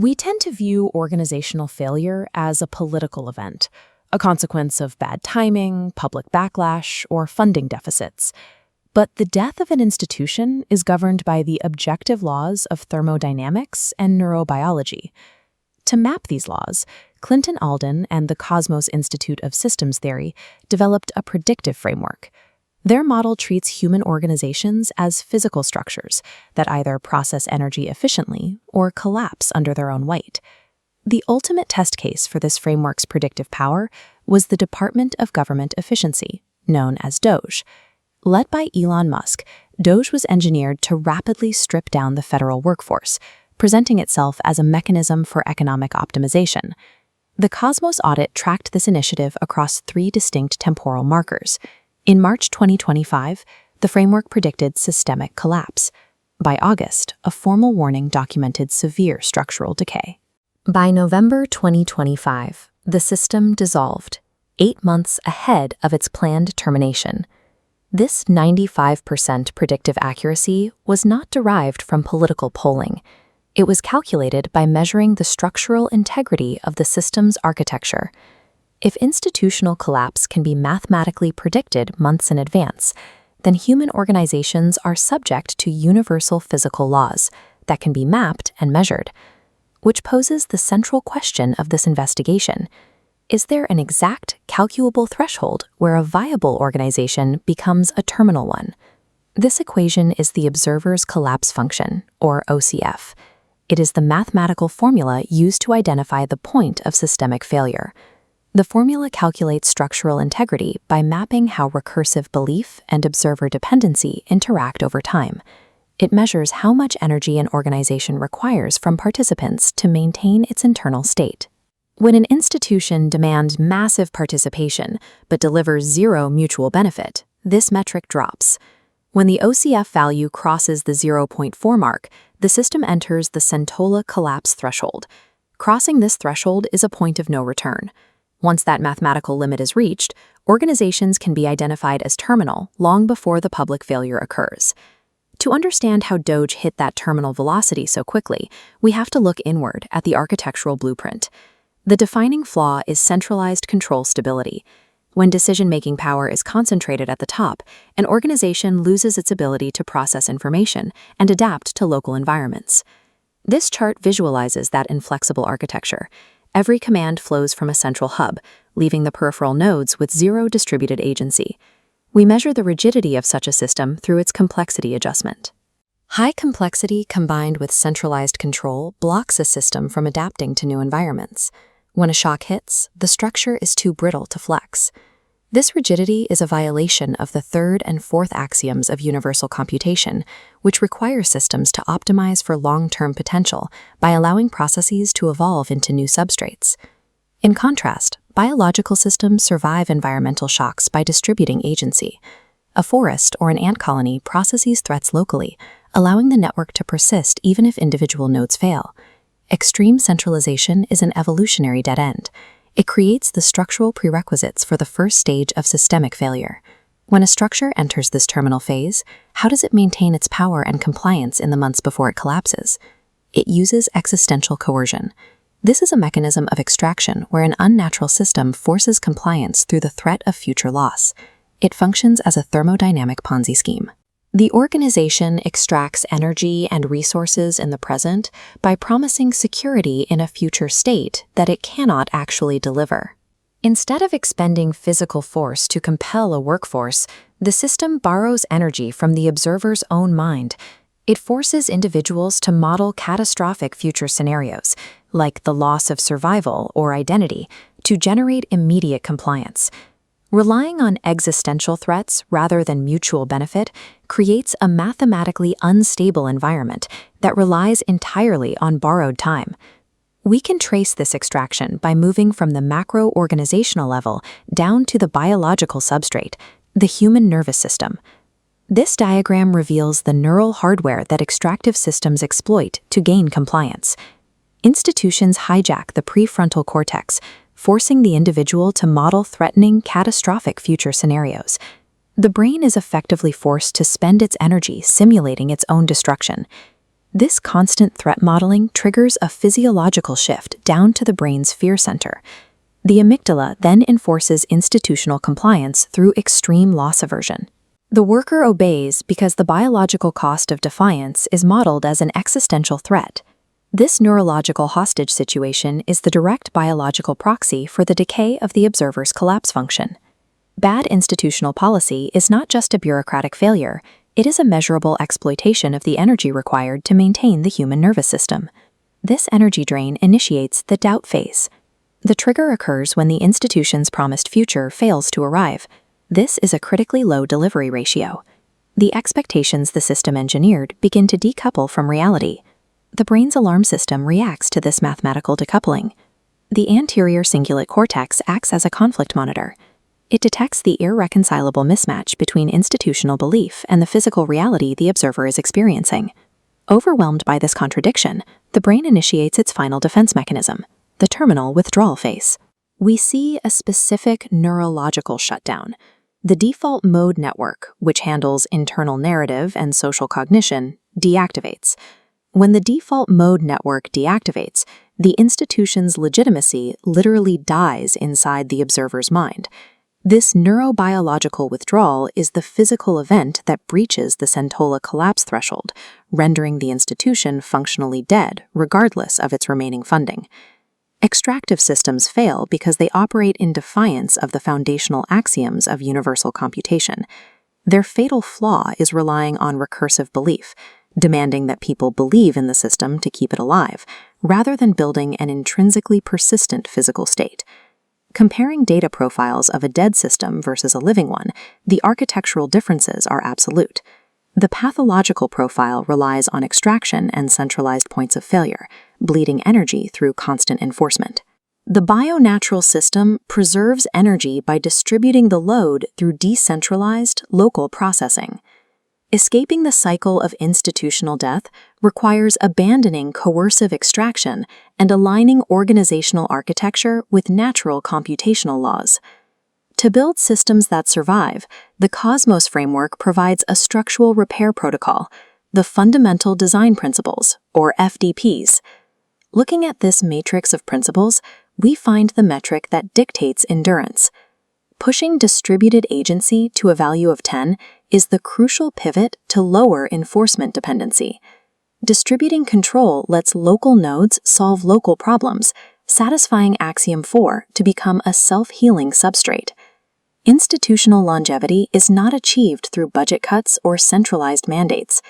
We tend to view organizational failure as a political event, a consequence of bad timing, public backlash, or funding deficits. But the death of an institution is governed by the objective laws of thermodynamics and neurobiology. To map these laws, Clinton Alden and the Kosmos Institute of Systems Theory developed a predictive framework. Their model treats human organizations as physical structures that either process energy efficiently or collapse under their own weight. The ultimate test case for this framework's predictive power was the Department of Government Efficiency, known as Doge. Led by Elon Musk, Doge was engineered to rapidly strip down the federal workforce, presenting itself as a mechanism for economic optimization. The Kosmos audit tracked this initiative across 3 distinct temporal markers. In March 2025, the framework predicted systemic collapse. By August, a formal warning documented severe structural decay. By November 2025, the system dissolved, 8 months ahead of its planned termination. This 95% predictive accuracy was not derived from political polling. It was calculated by measuring the structural integrity of the system's architecture. If institutional collapse can be mathematically predicted months in advance, then human organizations are subject to universal physical laws that can be mapped and measured, which poses the central question of this investigation. Is there an exact, calculable threshold where a viable organization becomes a terminal one? This equation is the observer's collapse function, or OCF. It is the mathematical formula used to identify the point of systemic failure. The formula calculates structural integrity by mapping how recursive belief and observer dependency interact over time. It measures how much energy an organization requires from participants to maintain its internal state. When an institution demands massive participation but delivers zero mutual benefit, this metric drops. When the OCF value crosses the 0.4 mark, the system enters the Centola collapse threshold. Crossing this threshold is a point of no return. Once that mathematical limit is reached, organizations can be identified as terminal long before the public failure occurs. To understand how Doge hit that terminal velocity so quickly, we have to look inward at the architectural blueprint. The defining flaw is centralized control stability. When decision-making power is concentrated at the top, an organization loses its ability to process information and adapt to local environments. This chart visualizes that inflexible architecture. Every command flows from a central hub, leaving the peripheral nodes with zero distributed agency. We measure the rigidity of such a system through its complexity adjustment. High complexity combined with centralized control blocks a system from adapting to new environments. When a shock hits, the structure is too brittle to flex. This rigidity is a violation of the 3rd and 4th axioms of universal computation, which require systems to optimize for long-term potential by allowing processes to evolve into new substrates. In contrast, biological systems survive environmental shocks by distributing agency. A forest or an ant colony processes threats locally, allowing the network to persist even if individual nodes fail. Extreme centralization is an evolutionary dead end. It creates the structural prerequisites for the first stage of systemic failure. When a structure enters this terminal phase, how does it maintain its power and compliance in the months before it collapses? It uses existential coercion. This is a mechanism of extraction where an unnatural system forces compliance through the threat of future loss. It functions as a thermodynamic Ponzi scheme. The organization extracts energy and resources in the present by promising security in a future state that it cannot actually deliver. Instead of expending physical force to compel a workforce, the system borrows energy from the observer's own mind. It forces individuals to model catastrophic future scenarios, like the loss of survival or identity, to generate immediate compliance. Relying on existential threats rather than mutual benefit creates a mathematically unstable environment that relies entirely on borrowed time. We can trace this extraction by moving from the macro-organizational level down to the biological substrate, the human nervous system. This diagram reveals the neural hardware that extractive systems exploit to gain compliance. Institutions hijack the prefrontal cortex, forcing the individual to model threatening, catastrophic future scenarios. The brain is effectively forced to spend its energy simulating its own destruction. This constant threat modeling triggers a physiological shift down to the brain's fear center. The amygdala then enforces institutional compliance through extreme loss aversion. The worker obeys because the biological cost of defiance is modeled as an existential threat. This neurological hostage situation is the direct biological proxy for the decay of the observer's collapse function. Bad institutional policy is not just a bureaucratic failure, it is a measurable exploitation of the energy required to maintain the human nervous system. This energy drain initiates the doubt phase. The trigger occurs when the institution's promised future fails to arrive. This is a critically low delivery ratio. The expectations the system engineered begin to decouple from reality. The brain's alarm system reacts to this mathematical decoupling. The anterior cingulate cortex acts as a conflict monitor. It detects the irreconcilable mismatch between institutional belief and the physical reality the observer is experiencing. Overwhelmed by this contradiction, the brain initiates its final defense mechanism, the terminal withdrawal phase. We see a specific neurological shutdown. The default mode network, which handles internal narrative and social cognition, deactivates. When the default mode network deactivates, the institution's legitimacy literally dies inside the observer's mind. This neurobiological withdrawal is the physical event that breaches the Centola collapse threshold, rendering the institution functionally dead, regardless of its remaining funding. Extractive systems fail because they operate in defiance of the foundational axioms of universal computation. Their fatal flaw is relying on recursive belief, demanding that people believe in the system to keep it alive, rather than building an intrinsically persistent physical state. Comparing data profiles of a dead system versus a living one, the architectural differences are absolute. The pathological profile relies on extraction and centralized points of failure, bleeding energy through constant enforcement. The bionatural system preserves energy by distributing the load through decentralized, local processing. Escaping the cycle of institutional death requires abandoning coercive extraction and aligning organizational architecture with natural computational laws. To build systems that survive, the Kosmos framework provides a structural repair protocol, the Fundamental Design Principles, or FDPs. Looking at this matrix of principles, we find the metric that dictates endurance. Pushing distributed agency to a value of 10 is the crucial pivot to lower enforcement dependency. Distributing control lets local nodes solve local problems, satisfying Axiom 4 to become a self-healing substrate. Institutional longevity is not achieved through budget cuts or centralized mandates.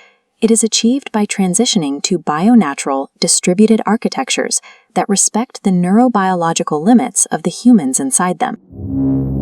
It is achieved by transitioning to bionatural, distributed architectures that respect the neurobiological limits of the humans inside them.